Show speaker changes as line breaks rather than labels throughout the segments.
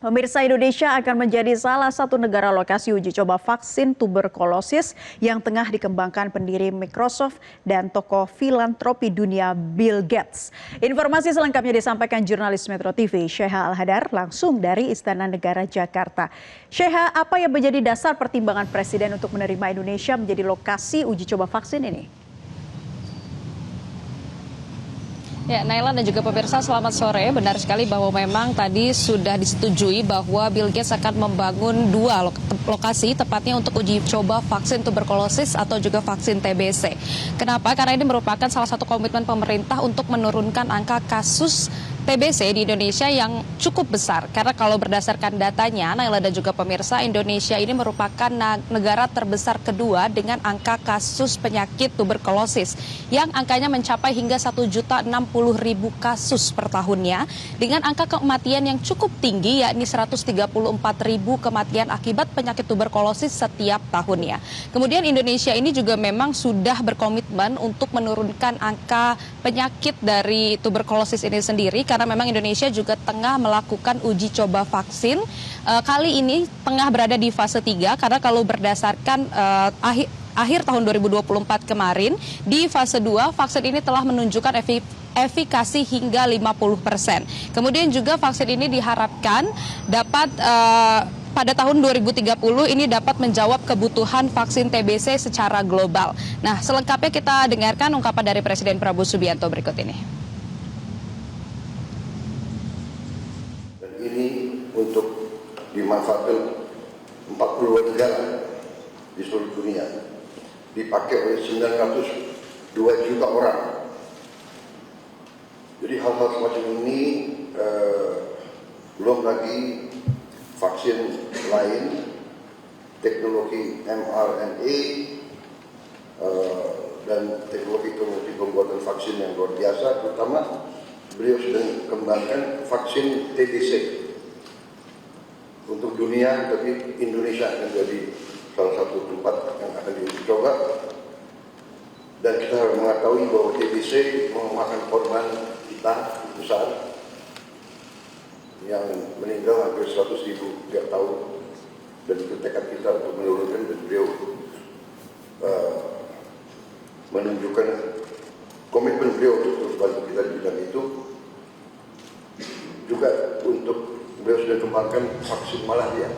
Pemirsa, Indonesia akan menjadi salah satu negara lokasi uji coba vaksin tuberkulosis yang tengah dikembangkan pendiri Microsoft dan tokoh filantropi dunia Bill Gates. Informasi selengkapnya disampaikan jurnalis Metro TV Sheha Al-Hadar langsung dari Istana Negara Jakarta. Sheha, apa yang menjadi dasar pertimbangan Presiden untuk menerima Indonesia menjadi lokasi uji coba vaksin ini?
Ya, Naila dan juga pemirsa, selamat sore. Benar sekali bahwa memang tadi sudah disetujui bahwa Bill Gates akan membangun dua lokasi, tepatnya untuk uji coba vaksin tuberkulosis atau juga vaksin TBC. Kenapa? Karena ini merupakan salah satu komitmen pemerintah untuk menurunkan angka kasus TBC di Indonesia yang cukup besar. Karena kalau berdasarkan datanya, Naila dan juga pemirsa, Indonesia ini merupakan negara terbesar kedua dengan angka kasus penyakit tuberkulosis yang angkanya mencapai hingga 1.060.000 kasus per tahunnya, dengan angka kematian yang cukup tinggi, yakni 134.000 kematian akibat penyakit tuberkulosis setiap tahunnya. Kemudian Indonesia ini juga memang sudah berkomitmen untuk menurunkan angka penyakit dari tuberkulosis ini sendiri, karena memang Indonesia juga tengah melakukan uji coba vaksin. Kali ini tengah berada di fase 3, karena kalau berdasarkan akhir tahun 2024 kemarin, di fase 2 vaksin ini telah menunjukkan efikasi hingga 50%. Kemudian juga vaksin ini diharapkan dapat pada tahun 2030 ini dapat menjawab kebutuhan vaksin TBC secara global. Nah, selengkapnya kita dengarkan ungkapan dari Presiden Prabowo Subianto berikut ini.
Dan ini untuk dimanfaatkan 42 negara di seluruh dunia, dipakai oleh 902 juta orang. Jadi hal-hal semacam ini belum lagi vaksin lain, teknologi mRNA dan teknologi pembuatan vaksin yang luar biasa. Terutama beliau sedang kembangkan vaksin TBC untuk dunia, tapi Indonesia akan jadi salah satu tempat yang akan diuji coba. Dan kita harus mengetahui bahwa TBC memakan korban kita besar, yang meninggal hampir 100.000 tiap tahun, dan itu tekad kita untuk menurunkan. Dan beliau menunjukkan komitmen beliau untuk terus bantu kita di bidang itu. Juga untuk beliau sudah kembangkan vaksin malaria.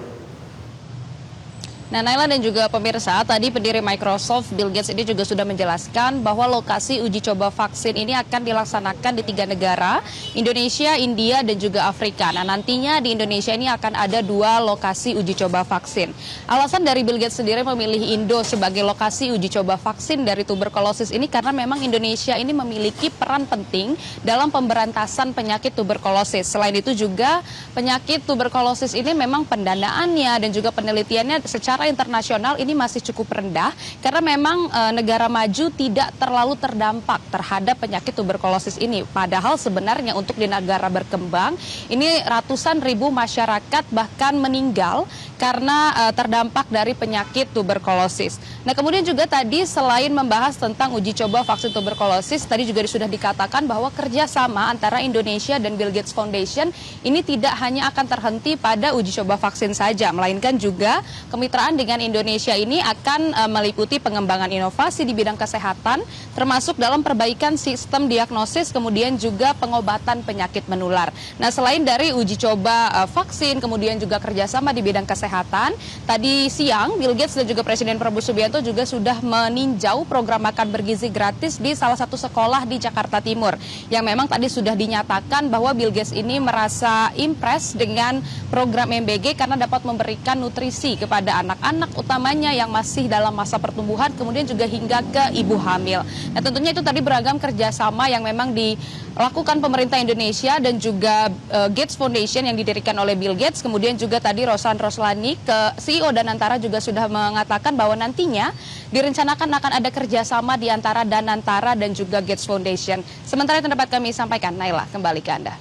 Nah, Naila dan juga pemirsa, tadi pendiri Microsoft Bill Gates ini juga sudah menjelaskan bahwa lokasi uji coba vaksin ini akan dilaksanakan di 3 negara, Indonesia, India, dan juga Afrika. Nah, nantinya di Indonesia ini akan ada 2 lokasi uji coba vaksin. Alasan dari Bill Gates sendiri memilih Indo sebagai lokasi uji coba vaksin dari tuberkulosis ini karena memang Indonesia ini memiliki peran penting dalam pemberantasan penyakit tuberkulosis. Selain itu juga penyakit tuberkulosis ini memang pendanaannya dan juga penelitiannya secara internasional ini masih cukup rendah, karena memang negara maju tidak terlalu terdampak terhadap penyakit tuberkulosis ini. Padahal sebenarnya untuk di negara berkembang ini ratusan ribu masyarakat bahkan meninggal karena terdampak dari penyakit tuberkulosis. Nah, kemudian juga tadi selain membahas tentang uji coba vaksin tuberkulosis, tadi juga sudah dikatakan bahwa kerjasama antara Indonesia dan Bill Gates Foundation ini tidak hanya akan terhenti pada uji coba vaksin saja, melainkan juga kemitraan dengan Indonesia ini akan meliputi pengembangan inovasi di bidang kesehatan, termasuk dalam perbaikan sistem diagnosis, kemudian juga pengobatan penyakit menular. Nah, selain dari uji coba vaksin, kemudian juga kerjasama di bidang kesehatan, tadi siang Bill Gates dan juga Presiden Prabowo Subianto juga sudah meninjau program makan bergizi gratis di salah satu sekolah di Jakarta Timur, yang memang tadi sudah dinyatakan bahwa Bill Gates ini merasa impress dengan program MBG karena dapat memberikan nutrisi kepada anak-anak, utamanya yang masih dalam masa pertumbuhan, kemudian juga hingga ke ibu hamil. Nah, tentunya itu tadi beragam kerjasama yang memang dilakukan pemerintah Indonesia dan juga Gates Foundation yang didirikan oleh Bill Gates. Kemudian juga tadi Rosan Roslani, CEO Danantara, juga sudah mengatakan bahwa nantinya direncanakan akan ada kerjasama di antara Danantara dan juga Gates Foundation. Sementara itu dapat kami sampaikan, Naila, kembali ke Anda.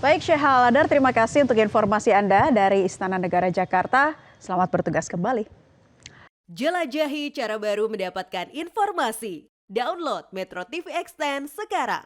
Baik, Sheha Al-Hadar, terima kasih untuk informasi Anda dari Istana Negara Jakarta. Selamat bertugas kembali.
Jelajahi cara baru mendapatkan informasi. Download Metro TV Extend sekarang.